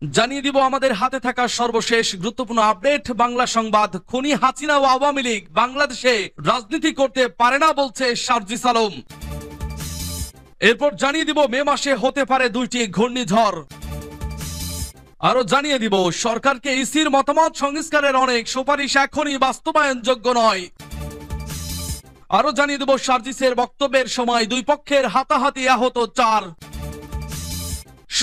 জানিয়ে দিব আমাদের হাতে থাকা সর্বশেষ গুরুত্বপূর্ণ আপডেট। বাংলা সংবাদ। খুনি হাসিনা ও আওয়ামী লীগ বাংলাদেশে রাজনীতি করতে পারে না বলছে সার্জিস আলম। এরপর জানিয়ে দিব মে মাসে হতে পারে 2টি ঘূর্ণিঝড়। আরো জানিয়ে দিব সরকারকে ইসির মতামত সংস্কারের অনেক সুপারিশ এখনই বাস্তবায়নযোগ্য নয়। আরো জানিয়ে দেব সার্জিসের বক্তব্যের সময় দুই পক্ষের হাতাহাতি, আহত 4।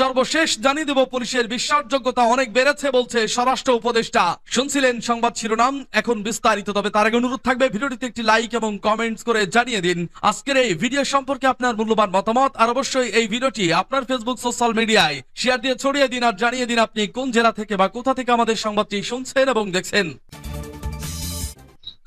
সর্বশেষ জানিয়ে দেব পুলিশের বিশ্বাসযোগ্যতা অনেক বেড়েছে বলছে স্বরাষ্ট্র উপদেষ্টা। শুনছিলেন সংবাদ শিরোনাম, এখন বিস্তারিত। তবে তার আগে অনুরোধ থাকবে ভিডিওটিতে একটি লাইক এবং কমেন্টস করে জানিয়ে দিন আজকের এই ভিডিও সম্পর্কে আপনার মূল্যবান মতামত। আর অবশ্যই এই ভিডিওটি আপনার ফেসবুক সোশ্যাল মিডিয়ায় শেয়ার দিয়ে ছড়িয়ে দিন আর জানিয়ে দিন আপনি কোন জেলা থেকে বা কোথা থেকে আমাদের সংবাদটি শুনছেন এবং দেখছেন।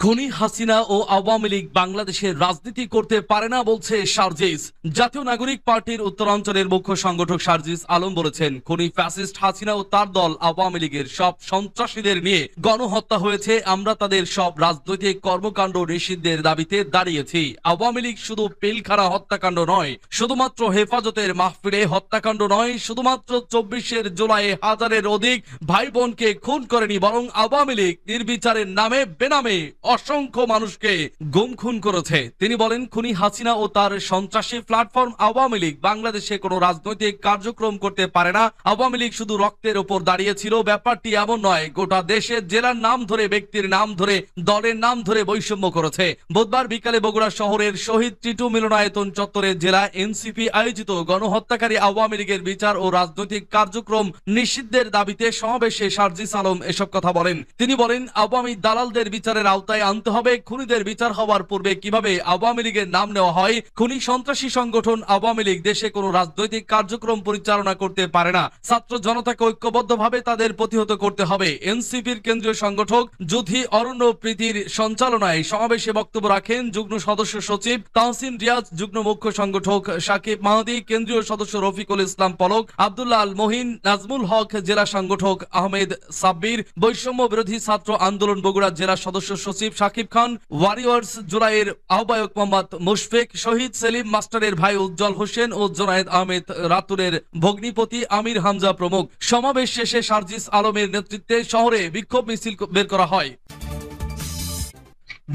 খুনি হাসিনা ও আওয়ামী লীগ বাংলাদেশের রাজনীতি করতে পারে না বলছে সার্জিস। জাতীয় নাগরিক পার্টির উত্তরাঞ্চলের মুখ্য সংগঠক সার্জিস আলম বলেছেন, খুনি ফ্যাসিস্ট হাসিনা ও তার দল আওয়ামী লীগের সব সন্ত্রাসীদের নিয়ে গণহত্যা হয়েছে। আমরা তাদের সব রাজনৈতিক কর্মকাণ্ড নিষিদ্ধের দাবিতে দাঁড়িয়েছি। আওয়ামী লীগ শুধু পিলখানা হত্যাকাণ্ড নয়, শুধুমাত্র হেফাজতের মাহফিলে হত্যাকাণ্ড নয়, শুধুমাত্র 24 জুলাই হাজারের অধিক ভাই বোনকে খুন করেনি, বরং আওয়ামী লীগ নির্বিচারের নামে বেনামে অসংখ্য মানুষকে গুম খুন করেছে। তিনি বলেন, খুনি হাসিনা ও তার সন্ত্রাসী প্ল্যাটফর্ম আওয়ামী লীগ বাংলাদেশে কোনো রাজনৈতিক কার্যক্রম করতে পারে না। আওয়ামী লীগ শুধু রক্তের উপর দাঁড়িয়েছিল, ব্যাপারটি এমন নয়। গোটা দেশের জেলার নাম ধরে, ব্যক্তির নাম ধরে, দলের নাম ধরে বৈষম্য করেছে। বুধবার বিকালে বগুড়া শহরের শহীদ টিটু মিলনায়তন চত্বরে জেলা এনসিপি আয়োজিত গণহত্যাকারী আওয়ামী লীগের বিচার ও রাজনৈতিক কার্যক্রম নিষিদ্ধের দাবিতে সমাবেশে সার্জিস আলম এসব কথা বলেন। তিনি বলেন, আওয়ামী দালালদের বিচারের আওতায় আনতে হবে। খুনিদের বিচার হওয়ার পূর্বে কিভাবে আওয়ামী লীগের নাম নেওয়া হয়? খুনি সন্ত্রাসী সংগঠন আওয়ামী লীগ দেশে কোনো রাজনৈতিক কার্যক্রম পরিচালনা করতে পারে না। ছাত্র জনতাকে ঐক্যবদ্ধভাবে তাদের প্রতিহত করতে হবে। এনসিপির কেন্দ্রীয় সংগঠক যুধি অরণ্য প্রীতির সঞ্চালনায় সমাবেশে বক্তব্য রাখেন যুগ্ম সদস্য সচিব তাহসিন রিয়াজ, যুগ্ম মুখ্য সংগঠক সাকিব মাহাদি, কেন্দ্রীয় সদস্য রফিকুল ইসলাম পলক, আব্দুল্লাহ আল মহিন, নাজমুল হক, জেলা সংগঠক আহমেদ সাব্বির, বৈষম্য বিরোধী ছাত্র আন্দোলন বগুড়া জেলা সদস্য সচিব সাকিব খান, ওয়ারিয়র্স জুলাইয়ের আহ্বায়ক মোহাম্মদ মুশফিক, শহীদ সেলিম মাস্টারের ভাই উজ্জ্বল হোসেন ও জোনায়েদ আহমেদ রাতুলের ভগ্নিপতি আমির হামজা প্রমুখ। সমাবেশ শেষে সার্জিস আলমের নেতৃত্বে শহরে বিক্ষোভ মিছিল বের করা হয়।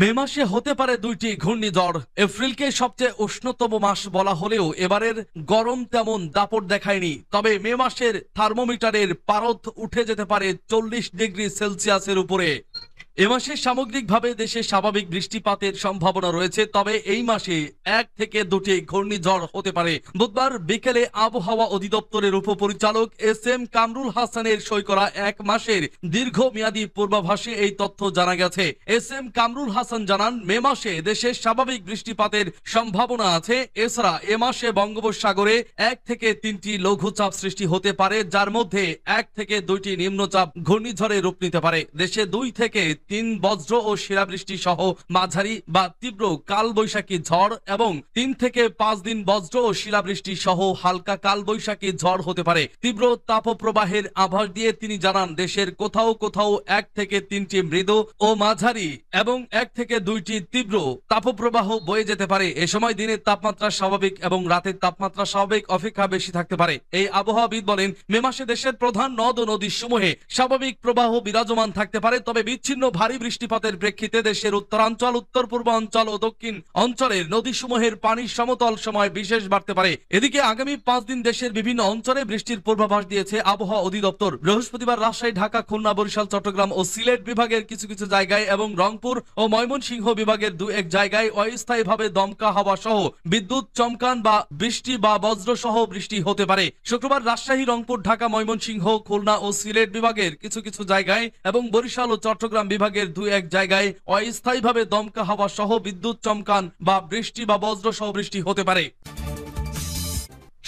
মে মাসে হতে পারে 2টি ঘূর্ণিঝড়। এপ্রিলকে সবচেয়ে উষ্ণতম মাস বলা হলেও এবারের গরম তেমন দাপট দেখায়নি। তবে মে মাসের থার্মোমিটারের পারদ উঠে যেতে পারে 40 ডিগ্রি সেলসিয়াসের উপরে। এ মাসে সামগ্রিকভাবে দেশে স্বাভাবিক বৃষ্টিপাতের সম্ভাবনা রয়েছে, তবে এই মাসে 1 থেকে 2টি ঘূর্ণিঝড় হতে পারে। বুধবার বিকেলে আবহাওয়া অধিদপ্তরের উপপরিচালক SM কামরুল হাসানের সই করা 1 মাসের দীর্ঘমেয়াদী পূর্বাভাসে এই তথ্য জানা গেছে। SM কামরুল হাসান জানান, মে মাসে দেশে স্বাভাবিক বৃষ্টিপাতের সম্ভাবনা আছে। এছাড়া এ মাসে বঙ্গোপসাগরে 1 থেকে 3টি লঘুচাপ সৃষ্টি হতে পারে, যার মধ্যে 1 থেকে 2টি নিম্নচাপ ঘূর্ণিঝড়ে রূপ নিতে পারে। দেশে 2 থেকে 3 বজ্র ও শিলাবৃষ্টি সহ মাঝারি বা তীব্র কালবৈশাখী ঝড় এবং 3 থেকে 5 দিন বজ্র ও শিলাবৃষ্টি সহ হালকা কালবৈশাখী ঝড় হতে পারে। তীব্র তাপপ্রবাহের আভাস দিয়ে তিনি জানান, দেশের কোথাও কোথাও 1 থেকে 3টি মৃদু ও মাঝারি এবং 1 থেকে 2টি তীব্র তাপপ্রবাহ বয়ে যেতে পারে। এ সময় দিনের তাপমাত্রা স্বাভাবিক এবং রাতের তাপমাত্রা স্বাভাবিক অপেক্ষা বেশি থাকতে পারে। এই আবহাওয়াবিদ বলেন, মে মাসে দেশের প্রধান নদ ও নদীর সমূহে স্বাভাবিক প্রবাহ বিরাজমান থাকতে পারে, তবে বিচ্ছিন্ন ভারী বৃষ্টিপাতের প্রেক্ষিতে দেশের উত্তরাঞ্চল, উত্তর পূর্বাঞ্চল ও দক্ষিণ অঞ্চলের নদীসমূহের পানির সমতল সময় বিশেষ বাড়তে পারে। এদিকে আগামী 5 দিন দেশের বিভিন্ন অঞ্চলে বৃষ্টির পূর্বাভাস দিয়েছে আবহাওয়া অধিদপ্তর। বৃহস্পতিবার রাজশাহী, ঢাকা, খুলনা, বরিশাল, চট্টগ্রাম ও সিলেট বিভাগের কিছু কিছু জায়গায় এবং রংপুর ও ময়মনসিংহ বিভাগের 2-1 জায়গায় অস্থায়ীভাবে দমকা হাওয়া সহ বিদ্যুৎ চমকান বা বৃষ্টি বা বজ্র সহ বৃষ্টি হতে পারে। শুক্রবার রাজশাহী, রংপুর, ঢাকা, ময়মনসিংহ, খুলনা ও সিলেট বিভাগের কিছু কিছু জায়গায় এবং বরিশাল ও চট্টগ্রাম বিভাগের 2-1 জায়গায় অস্থায়ীভাবে দমকা হাওয়া সহ বিদ্যুৎ চমকান বা বৃষ্টি বা বজ্র সহ বৃষ্টি হতে পারে।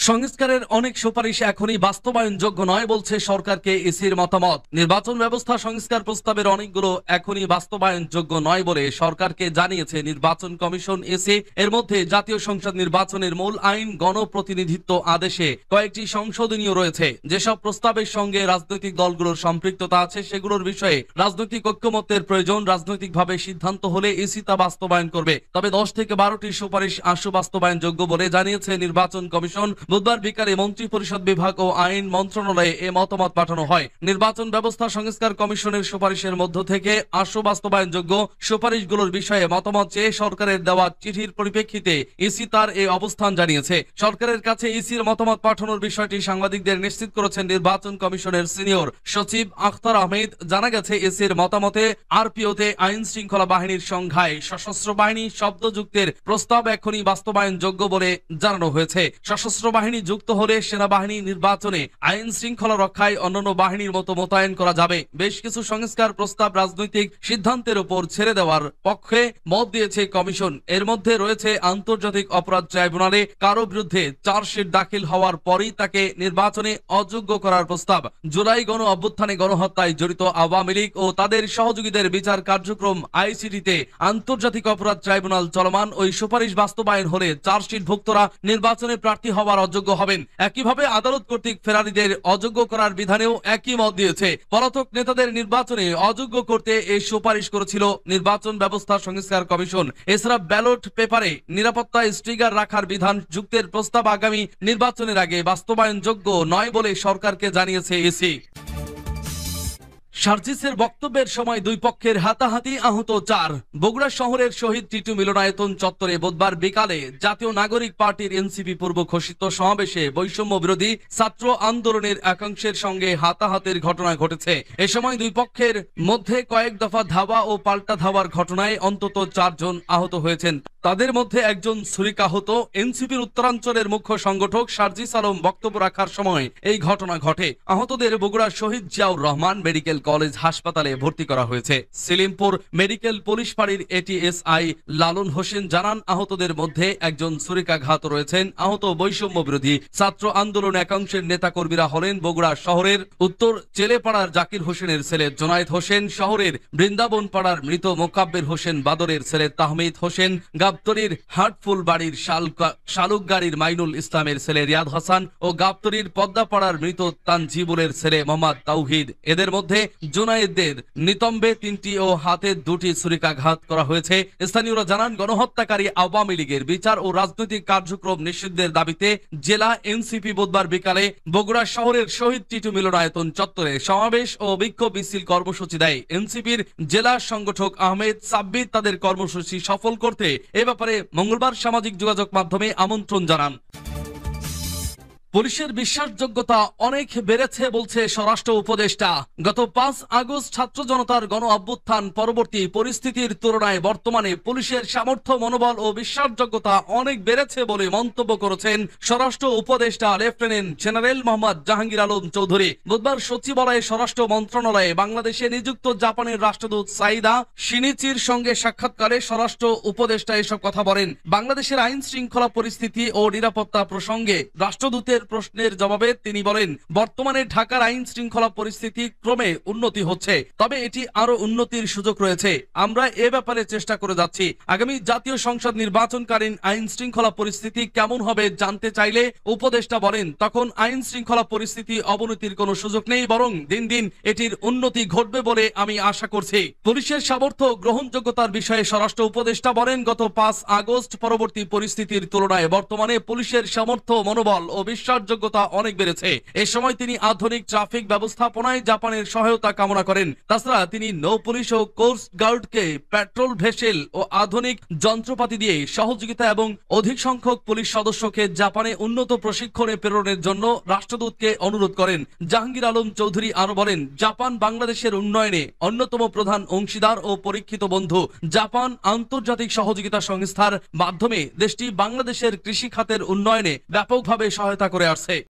সংস্কারের অনেক সুপারিশ এখনই বাস্তবায়নযোগ্য নয় বলছে সরকারকে ইসির মতামত। নির্বাচন ব্যবস্থা সংস্কার প্রস্তাবের অনেকগুলো এখনই বাস্তবায়নযোগ্য নয় বলে সরকারকে জানিয়েছে নির্বাচন কমিশন ইসি। এর মধ্যে জাতীয় সংসদ নির্বাচনের মূল আইন, গণপ্রতিনিধিত্ব আদেশে কয়েকটি সংশোধনীয় রয়েছে। যেসব প্রস্তাবের সঙ্গে রাজনৈতিক দলগুলোর সম্পৃক্ততা আছে সেগুলোর বিষয়ে রাজনৈতিক ঐক্যমত্যের প্রয়োজন। রাজনৈতিকভাবে সিদ্ধান্ত হলে ইসি তা বাস্তবায়ন করবে। তবে 10 থেকে 12টি সুপারিশ আশু বাস্তবায়নযোগ্য বলে জানিয়েছে নির্বাচন কমিশন। বুধবার বিকালে মন্ত্রী পরিষদ বিভাগ ও আইন মন্ত্রণালয়ে এ মতামত পাঠানো হয়। নির্বাচন ব্যবস্থা সংস্কার কমিশনের সুপারিশের মধ্য থেকে আশু বাস্তবায়নযোগ্য সুপারিশগুলোর বিষয়ে মতামত চেয়ে সরকারের দেওয়া চিঠির পরিপ্রেক্ষিতে ইসি তার এই অবস্থান জানিয়েছে। সরকারের কাছে ইসির মতামত পাঠানোর বিষয়টি সাংবাদিকদের নিশ্চিত করেছেন নির্বাচন কমিশনের সিনিয়র সচিব আখতার আহমেদ। জানা গেছে, ইসির মতামতে আরপিওতে আইন শৃঙ্খলা বাহিনীর সংখ্যায় সশস্ত্র বাহিনী শব্দযুক্তের প্রস্তাব এখনই বাস্তবায়নযোগ্য বলে জানানো হয়েছে। সশস্ত্র বাহিনী যুক্ত হলে সেনাবাহিনী নির্বাচনে আইন শৃঙ্খলা রক্ষায় অন্যান্য বাহিনীর মতো মোতায়েন করা যাবে। বেশ কিছু সংস্কার প্রস্তাব রাজনৈতিক সিদ্ধান্তের উপর ছেড়ে দেওয়ার পক্ষে মত দিয়েছে কমিশন। এর মধ্যে রয়েছে আন্তর্জাতিক অপরাধ ট্রাইব্যুনালে কারো বিরুদ্ধে চার্জশিট দাখিল হওয়ার পরই তাকে নির্বাচনে অযোগ্য করার প্রস্তাব, জুলাই গণ অভ্যুত্থানে গণহত্যায় জড়িত আওয়ামী লীগ ও তাদের সহযোগীদের বিচার কার্যক্রম আইসিটিতে আন্তর্জাতিক অপরাধ ট্রাইব্যুনাল চলমান। ওই সুপারিশ বাস্তবায়ন হলে চার্জশিট ভুক্তরা নির্বাচনে প্রার্থী হওয়ার অযোগ্য হবেন। একইভাবে আদালত কর্তৃক ফেরারিদের অযোগ্য করার বিধানেও একই মত দিয়েছে। পলাতক নেতাদের নির্বাচনে অযোগ্য করতে এই সুপারিশ করেছিল নির্বাচন ব্যবস্থা সংস্কার কমিশন। এছাড়া ব্যালট পেপারে নিরাপত্তা স্টিকার রাখার বিধান যুক্তের প্রস্তাব আগামী নির্বাচনের আগে বাস্তবায়নযোগ্য নয় বলে সরকারকে জানিয়েছে ইসি। সার্জিসের বক্তব্যের সময় দুই পক্ষের হাতাহাতি, আহত 4। বগুড়া শহরের শহীদ টিটু মিলনায়তন চত্বরে বুধবার বিকালে জাতীয় নাগরিক পার্টির এনসিপি পূর্ব ঘোষিত সমাবেশে বৈষম্য বিরোধী ছাত্র আন্দোলনের একাংশের সঙ্গে হাতাহাতির ঘটনা ঘটেছে। এ সময় দুই পক্ষের মধ্যে কয়েক দফা ধাওয়া ও পাল্টা ধাওয়ার ঘটনায় অন্তত 4 জন আহত হয়েছেন। তাদের মধ্যে একজন ছুরিকাহত। এনসিপির উত্তরাঞ্চলের মুখ্য সংগঠক সার্জিস আলম বক্তব্য রাখার সময় এই ঘটনা ঘটে। আহতদের বগুড়া শহীদ জিয়াউর রহমান মেডিকেল কলেজ হাসপাতালে ভর্তি করা হয়েছে। সিলিমপুর মেডিকেল পুলিশ ফাঁড়ির এটিএসআই লালন হোসেন জানান, আহতদের মধ্যে একজন ছুরিকাঘাত রয়েছেন। আহত বৈষম্য বিরোধী ছাত্র আন্দোলন একাংশের নেতাকর্মীরা হলেন বগুড়া শহরের উত্তর চেলেপাড়ার জাকির হোসেনের ছেলে জোনায়েদ হোসেন, শহরের বৃন্দাবন পাড়ার মৃত মোকাব্বের হোসেন বাদরের ছেলে তাহমিদ হোসেন, গাবতলীর হাটফুল বাড়ির শালুকগাড়ির মাইনুল ইসলামের ছেলে রিয়াদ হাসান ও গাবতলীর পদ্মাপাড়ার মৃত তানজিবুলের ছেলে মোহাম্মদ তাওহিদ। এদের মধ্যে জোনায়েদের নিতম্বে 3টি ও হাতে 2টি ছুরিকাঘাত করা হয়েছে। স্থানীয়রা জানান, গণহত্যাকারী আওয়ামী লীগের বিচার ও রাজনৈতিক কার্যক্রম নিষিদ্ধের দাবিতে জেলা এনসিপি বুধবার বিকালে বগুড়া শহরের শহীদ টিটু মিলনায়তন চত্বরে সমাবেশ ও বিক্ষোভ মিছিল কর্মসূচি দেয়। এনসিপির জেলা সংগঠক আহমেদ সাব্বির তাদের কর্মসূচি সফল করতে এ ব্যাপারে মঙ্গলবার সামাজিক যোগাযোগ মাধ্যমে আমন্ত্রণ জানান। পুলিশের বিশ্বাসযোগ্যতা অনেক বেড়েছে বলছে স্বরাষ্ট্র উপদেষ্টা। গত 5 আগস্ট ছাত্র জনতার গণ অভ্যুত্থান পরবর্তী পরিস্থিতির তুলনায় বর্তমানে পুলিশের সামর্থ্য, মনোবল ও বিশ্বাসযোগ্যতা অনেক বেড়েছে বলে মন্তব্য করেছেন স্বরাষ্ট্র উপদেষ্টা লেফটেন্যান্ট জেনারেল মোহাম্মদ জাহাঙ্গীর আলম চৌধুরী। বুধবার সচিবালয়ে স্বরাষ্ট্র মন্ত্রণালয়ে বাংলাদেশে নিযুক্ত জাপানের রাষ্ট্রদূত সাইদা শিনিচির সঙ্গে সাক্ষাৎকারে স্বরাষ্ট্র উপদেষ্টা এসব কথা বলেন। বাংলাদেশের আইন শৃঙ্খলা পরিস্থিতি ও নিরাপত্তা প্রসঙ্গে রাষ্ট্রদূতের প্রশ্নের জবাবে তিনি বলেন, বর্তমানে ঢাকার আইন শৃঙ্খলা পরিস্থিতি ক্রমে উন্নতি হচ্ছে, তবে এটি আরো উন্নতির সুযোগ রয়েছে। আমরা এ ব্যাপারে চেষ্টা করে যাচ্ছি। আগামী জাতীয় সংসদ নির্বাচনকালীন আইন শৃঙ্খলা পরিস্থিতি কেমন হবে জানতে চাইলে উপদেষ্টা বলেন, তখন আইন শৃঙ্খলা পরিস্থিতি অবনতির কোনো সুযোগ নেই, বরং দিন দিন এটির উন্নতি ঘটবে বলে আমি আশা করছি। পুলিশের সামর্থ্য গ্রহণযোগ্যতার বিষয়ে স্বরাষ্ট্র উপদেষ্টা বলেন, গত 5 আগস্ট পরবর্তী পরিস্থিতির তুলনায় বর্তমানে পুলিশের সামর্থ্য, মনোবল ও বিশ্বাসযোগ্যতা অনেক বেড়েছে। এ সময় তিনি আধুনিক ট্রাফিক ব্যবস্থাপনায় জাপানের সহায়তা কামনা করেন। তাছাড়া তিনি নৌ পুলিশ ও কোস্ট গার্ডকে পেট্রোল ভেসেল ও আধুনিক যন্ত্রপাতি দিয়ে সহযোগিতা এবং অধিক সংখ্যক পুলিশ সদস্যকে জাপানে উন্নত প্রশিক্ষণে প্রেরণের জন্য রাষ্ট্রদূতকে অনুরোধ করেন। জাহাঙ্গীর আলম চৌধুরী আরো বলেন, জাপান বাংলাদেশের উন্নয়নে অন্যতম প্রধান অংশীদার ও পরীক্ষিত বন্ধু। জাপান আন্তর্জাতিক সহযোগিতা সংস্থার মাধ্যমে দেশটি বাংলাদেশের কৃষি খাতের উন্নয়নে ব্যাপকভাবে সহায়তা করে আসছে।